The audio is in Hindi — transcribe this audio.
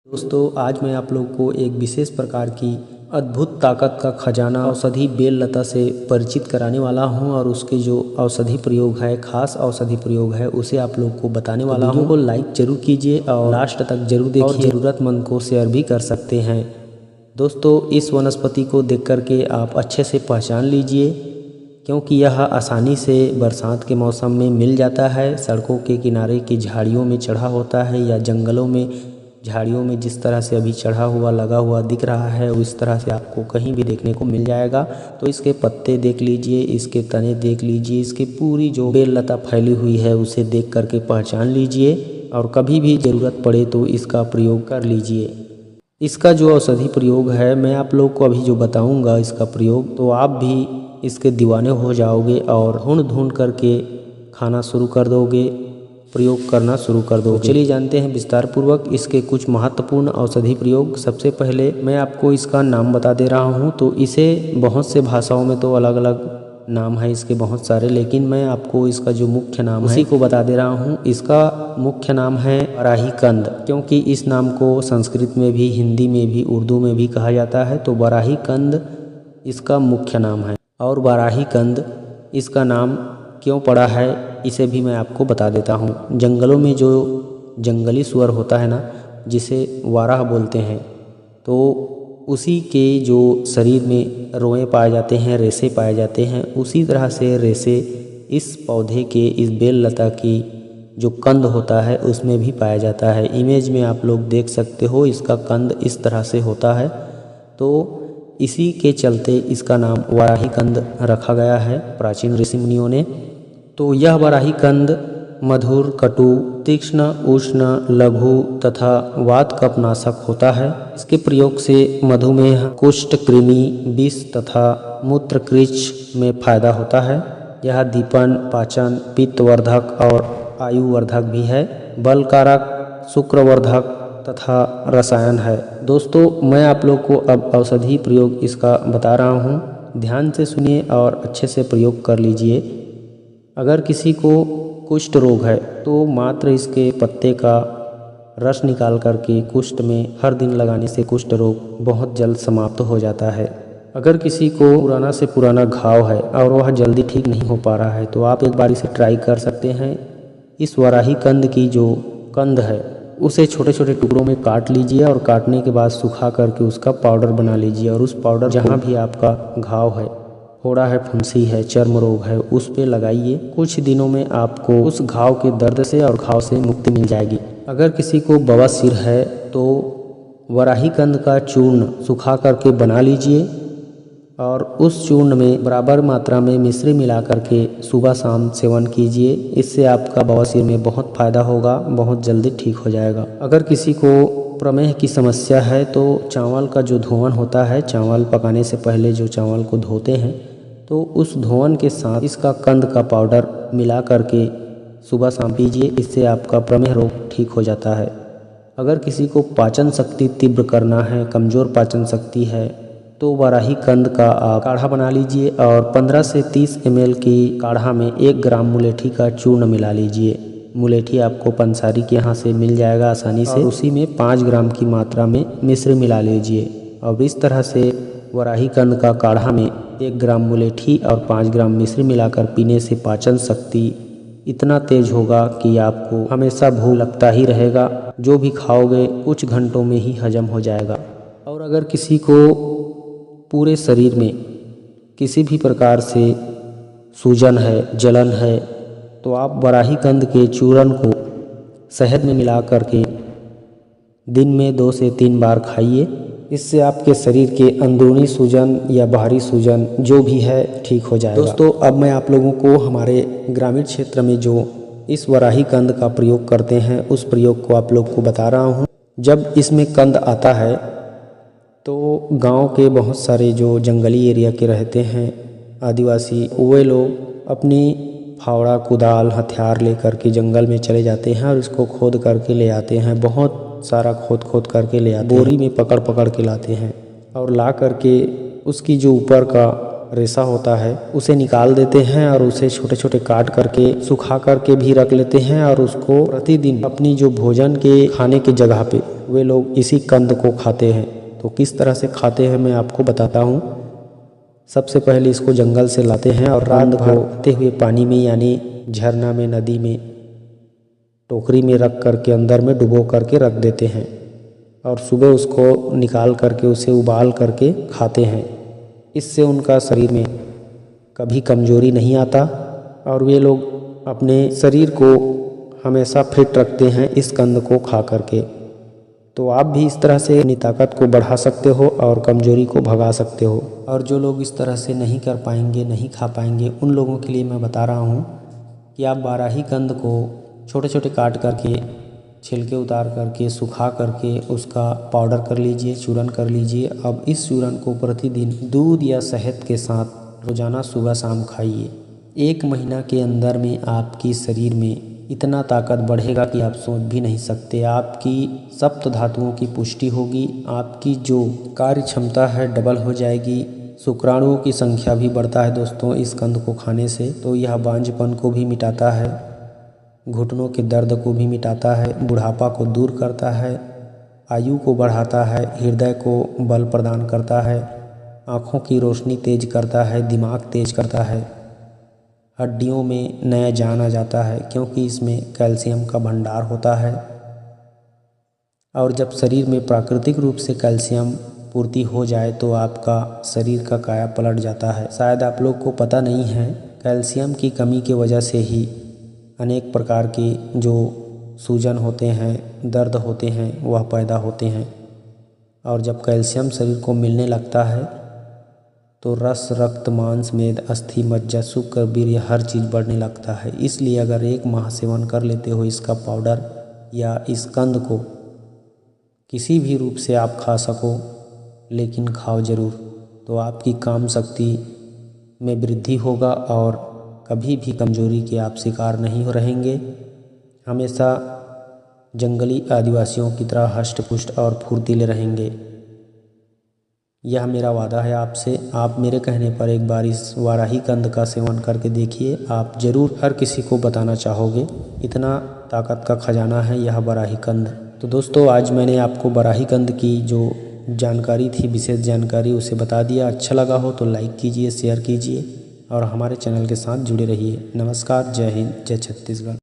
दोस्तों, आज मैं आप लोग को एक विशेष प्रकार की अद्भुत ताकत का खजाना औषधि बेल लता से परिचित कराने वाला हूं और उसके जो औषधि प्रयोग है, खास औषधि प्रयोग है, उसे आप लोग को बताने वाला हूं। वीडियो को लाइक जरूर कीजिए और लास्ट तक जरूर देखिए और ज़रूरतमंद को शेयर भी कर सकते हैं। दोस्तों, इस वनस्पति को देख करके आप अच्छे से पहचान लीजिए, क्योंकि यह आसानी से बरसात के मौसम में मिल जाता है। सड़कों के किनारे की झाड़ियों में चढ़ा होता है या जंगलों में झाड़ियों में जिस तरह से अभी चढ़ा हुआ लगा हुआ दिख रहा है, उस तरह से आपको कहीं भी देखने को मिल जाएगा। तो इसके पत्ते देख लीजिए, इसके तने देख लीजिए, इसकी पूरी जो बेल लता फैली हुई है उसे देख करके पहचान लीजिए और कभी भी ज़रूरत पड़े तो इसका प्रयोग कर लीजिए। इसका जो औषधि प्रयोग है, मैं आप लोग को अभी जो बताऊंगा इसका प्रयोग, तो आप भी इसके दीवाने हो जाओगे और ढूंढ ढूंढ करके खाना शुरू कर दोगे, प्रयोग करना शुरू कर दो। चलिए जानते हैं विस्तार पूर्वक इसके कुछ महत्वपूर्ण औषधि प्रयोग। सबसे पहले मैं आपको इसका नाम बता दे रहा हूं। तो इसे बहुत से भाषाओं में तो अलग अलग नाम है इसके बहुत सारे, लेकिन मैं आपको इसका जो मुख्य नाम है उसी को बता दे रहा हूं। इसका मुख्य नाम है बराही कंद, क्योंकि इस नाम को संस्कृत में भी, हिंदी में भी, उर्दू में भी कहा जाता है। तो बराही कंद इसका मुख्य नाम है। और बराही कंद इसका नाम क्यों पड़ा है, इसे भी मैं आपको बता देता हूँ। जंगलों में जो जंगली सुअर होता है ना, जिसे वाराह बोलते हैं, तो उसी के जो शरीर में रोए पाए जाते हैं, रेशे पाए जाते हैं, उसी तरह से रेशे इस पौधे के, इस बेल लता की जो कंद होता है उसमें भी पाया जाता है। इमेज में आप लोग देख सकते हो, इसका कंद इस तरह से होता है। तो इसी के चलते इसका नाम वाराही कंद रखा गया है प्राचीन ऋषि मुनियों ने। तो यह बराही कंद मधुर, कटु, तीक्ष्ण, उष्ण, लघु तथा वात कफनाशक होता है। इसके प्रयोग से मधुमेह, कुष्ठ, कृमि, विष तथा मूत्रकृच्छ में फायदा होता है। यह दीपन, पाचन, पित्तवर्धक और आयुवर्धक भी है। बलकारक, शुक्रवर्धक तथा रसायन है। दोस्तों, मैं आप लोग को अब औषधि प्रयोग इसका बता रहा हूँ। ध्यान से सुनिए और अच्छे से प्रयोग कर लीजिए। अगर किसी को कुष्ठ रोग है तो मात्र इसके पत्ते का रस निकाल करके कुष्ठ में हर दिन लगाने से कुष्ठ रोग बहुत जल्द समाप्त हो जाता है। अगर किसी को पुराना से पुराना घाव है और वह जल्दी ठीक नहीं हो पा रहा है, तो आप एक बार इसे ट्राई कर सकते हैं। इस वाराही कंद की जो कंद है उसे छोटे छोटे टुकड़ों में काट लीजिए और काटने के बाद सुखा करके उसका पाउडर बना लीजिए। और उस पाउडर जहाँ भी आपका घाव है, फोड़ा है, फुंसी है, चर्म रोग है, उस पे लगाइए। कुछ दिनों में आपको उस घाव के दर्द से और घाव से मुक्ति मिल जाएगी। अगर किसी को बवासीर है तो वराही कंद का चूर्ण सुखा करके बना लीजिए और उस चूर्ण में बराबर मात्रा में मिश्री मिला करके सुबह शाम सेवन कीजिए। इससे आपका बवासीर में बहुत फ़ायदा होगा, बहुत जल्दी ठीक हो जाएगा। अगर किसी को प्रमेह की समस्या है तो चावल का जो धोवन होता है, चावल पकाने से पहले जो चावल को धोते हैं, तो उस धोवन के साथ इसका कंद का पाउडर मिला करके सुबह शाम पीजिए। इससे आपका प्रमेह रोग ठीक हो जाता है। अगर किसी को पाचन शक्ति तीव्र करना है, कमज़ोर पाचन शक्ति है, तो वाराही कंद का आप काढ़ा बना लीजिए और 15 से 30 ml की काढ़ा में 1 ग्राम मुलेठी का चूर्ण मिला लीजिए। मुलेठी आपको पंसारी के यहाँ से मिल जाएगा आसानी से। उसी में 5 ग्राम की मात्रा में मिश्री मिला लीजिए और इस तरह से वराही कंद का काढ़ा में 1 ग्राम मुलेठी और 5 ग्राम मिश्री मिलाकर पीने से पाचन शक्ति इतना तेज होगा कि आपको हमेशा भूख लगता ही रहेगा। जो भी खाओगे कुछ घंटों में ही हजम हो जाएगा। और अगर किसी को पूरे शरीर में किसी भी प्रकार से सूजन है, जलन है, तो आप बराही कंद के चूर्ण को शहद में मिला करके दिन में 2 से 3 बार खाइए। इससे आपके शरीर के अंदरूनी सूजन या बाहरी सूजन जो भी है ठीक हो जाएगा। दोस्तों, अब मैं आप लोगों को हमारे ग्रामीण क्षेत्र में जो इस वराही कंद का प्रयोग करते हैं उस प्रयोग को आप लोग को बता रहा हूँ। जब इसमें कंद आता है तो गांव के बहुत सारे जो जंगली एरिया के रहते हैं आदिवासी, वे लोग अपनी फावड़ा, कुदाल, हथियार लेकर के जंगल में चले जाते हैं और इसको खोद करके ले आते हैं। बहुत सारा खोद खोद करके ले आते हैं, बोरी में पकड़ पकड़ के लाते हैं और ला करके उसकी जो ऊपर का रेशा होता है उसे निकाल देते हैं और उसे छोटे छोटे काट करके सुखा करके भी रख लेते हैं और उसको प्रतिदिन अपनी जो भोजन के खाने की जगह पे वे लोग इसी कंद को खाते हैं। तो किस तरह से खाते हैं मैं आपको बताता हूँ। सबसे पहले इसको जंगल से लाते हैं और रात भर बहते हुए पानी में यानी झरना में, नदी में, टोकरी में रख करके अंदर में डुबो करके रख देते हैं और सुबह उसको निकाल करके उसे उबाल करके खाते हैं। इससे उनका शरीर में कभी कमजोरी नहीं आता और वे लोग अपने शरीर को हमेशा फिट रखते हैं इस कंद को खा करके। तो आप भी इस तरह से अपनी ताकत को बढ़ा सकते हो और कमजोरी को भगा सकते हो। और जो लोग इस तरह से नहीं कर पाएंगे, नहीं खा पाएंगे, उन लोगों के लिए मैं बता रहा हूँ कि आप बारही कंद को छोटे छोटे काट करके, छिलके उतार करके, सुखा करके उसका पाउडर कर लीजिए, चूरन कर लीजिए। अब इस चूरन को प्रतिदिन दूध या शहद के साथ रोज़ाना सुबह शाम खाइए। 1 महीना के अंदर में आपकी शरीर में इतना ताकत बढ़ेगा कि आप सोच भी नहीं सकते। आपकी सप्त धातुओं की पुष्टि होगी, आपकी जो कार्य क्षमता है डबल हो जाएगी। शुक्राणुओं की संख्या भी बढ़ता है दोस्तों इस कंद को खाने से। तो यह बांझपन को भी मिटाता है, घुटनों के दर्द को भी मिटाता है, बुढ़ापा को दूर करता है, आयु को बढ़ाता है, हृदय को बल प्रदान करता है, आँखों की रोशनी तेज करता है, दिमाग तेज करता है, हड्डियों में नया जान आ जाता है क्योंकि इसमें कैल्शियम का भंडार होता है। और जब शरीर में प्राकृतिक रूप से कैल्शियम पूर्ति हो जाए तो आपका शरीर का काया पलट जाता है। शायद आप लोग को पता नहीं है, कैल्शियम की कमी की वजह से ही अनेक प्रकार के जो सूजन होते हैं, दर्द होते हैं, वह पैदा होते हैं। और जब कैल्शियम शरीर को मिलने लगता है तो रस, रक्त, मांस, मेद, अस्थि, मज्जा, शुक्र, वीर्य हर चीज़ बढ़ने लगता है। इसलिए अगर 1 माह सेवन कर लेते हो इसका पाउडर या इस कंद को, किसी भी रूप से आप खा सको लेकिन खाओ ज़रूर, तो आपकी काम शक्ति में वृद्धि होगा और कभी भी कमजोरी के आप शिकार नहीं रहेंगे। हमेशा जंगली आदिवासियों की तरह हष्ट पुष्ट और फुर्तीले रहेंगे। यह मेरा वादा है आपसे। आप मेरे कहने पर एक बार इस वाराही कंद का सेवन करके देखिए, आप ज़रूर हर किसी को बताना चाहोगे। इतना ताकत का खजाना है यह वाराही कंद। तो दोस्तों आज मैंने आपको वाराही कंद की जो जानकारी थी, विशेष जानकारी, उसे बता दिया। अच्छा लगा हो तो लाइक कीजिए, शेयर कीजिए और हमारे चैनल के साथ जुड़े रहिए। नमस्कार, जय हिंद, जय छत्तीसगढ़।